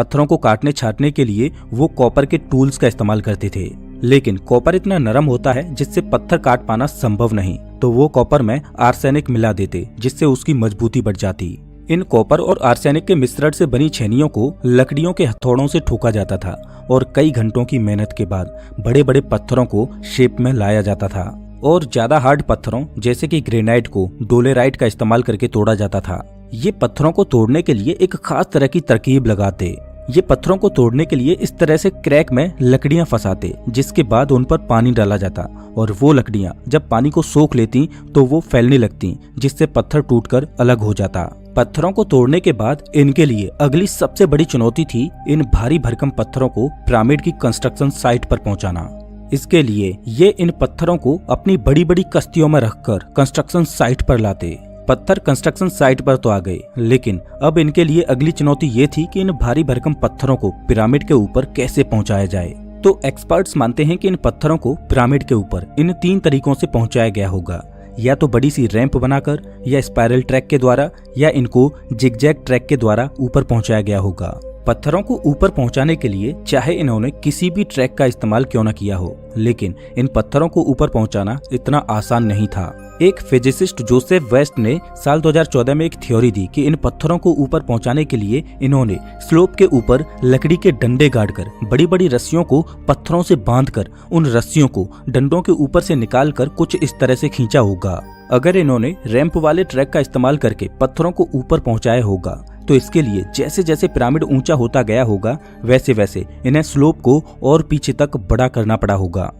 पत्थरों को काटने छाटने के लिए वो कॉपर के टूल्स का इस्तेमाल करते थे, लेकिन कॉपर इतना नरम होता है जिससे पत्थर काट पाना संभव नहीं, तो वो कॉपर में आर्सेनिक मिला देते जिससे उसकी मजबूती बढ़ जाती। इन कॉपर और आर्सेनिक के मिश्रण से बनी छेनियों को लकड़ियों के हथौड़ों से ठोका जाता था और कई घंटों की मेहनत के बाद बड़े बड़े पत्थरों को शेप में लाया जाता था और ज्यादा हार्ड पत्थरों जैसे कि ग्रेनाइट को डोलेराइट का इस्तेमाल करके तोड़ा जाता था। ये पत्थरों को तोड़ने के लिए एक खास तरह की तरकीब लगाते। ये पत्थरों को तोड़ने के लिए इस तरह से क्रैक में लकड़ियां फंसाते, जिसके बाद उन पर पानी डाला जाता और वो लकड़ियां जब पानी को सोख लेती तो वो फैलने लगती, जिससे पत्थर टूटकर अलग हो जाता। पत्थरों को तोड़ने के बाद इनके लिए अगली सबसे बड़ी चुनौती थी इन भारी भरकम पत्थरों को पिरामिड की कंस्ट्रक्शन साइट पर पहुंचाना। इसके लिए ये इन पत्थरों को अपनी बड़ी बड़ी कश्तियों में रखकर कंस्ट्रक्शन साइट पर लाते। पत्थर कंस्ट्रक्शन साइट पर तो आ गए, लेकिन अब इनके लिए अगली चुनौती ये थी कि इन भारी भरकम पत्थरों को पिरामिड के ऊपर कैसे पहुंचाया जाए। तो एक्सपर्ट्स मानते हैं कि इन पत्थरों को पिरामिड के ऊपर इन 3 तरीकों से पहुंचाया गया होगा, या तो बड़ी सी रैंप बनाकर, या स्पाइरल ट्रैक के द्वारा, या इनको जिगजैग ट्रैक के द्वारा ऊपर पहुंचाया गया होगा। पत्थरों को ऊपर पहुंचाने के लिए चाहे इन्होंने किसी भी ट्रैक का इस्तेमाल क्यों न किया हो, लेकिन इन पत्थरों को ऊपर पहुंचाना इतना आसान नहीं था। एक फिजिसिस्ट जोसेफ वेस्ट ने साल 2014 में एक थ्योरी दी कि इन पत्थरों को ऊपर पहुंचाने के लिए इन्होंने स्लोप के ऊपर लकड़ी के डंडे गाड़कर बड़ी बड़ी रस्सियों को पत्थरों से बांधकर उन रस्सियों को डंडों के ऊपर से निकालकर कुछ इस तरह से खींचा होगा। अगर इन्होंने रैंप वाले ट्रैक का इस्तेमाल करके पत्थरों को ऊपर पहुंचाया होगा तो इसके लिए जैसे जैसे पिरामिड ऊंचा होता गया होगा वैसे वैसे इन्हें स्लोप को और पीछे तक बड़ा करना पड़ा होगा।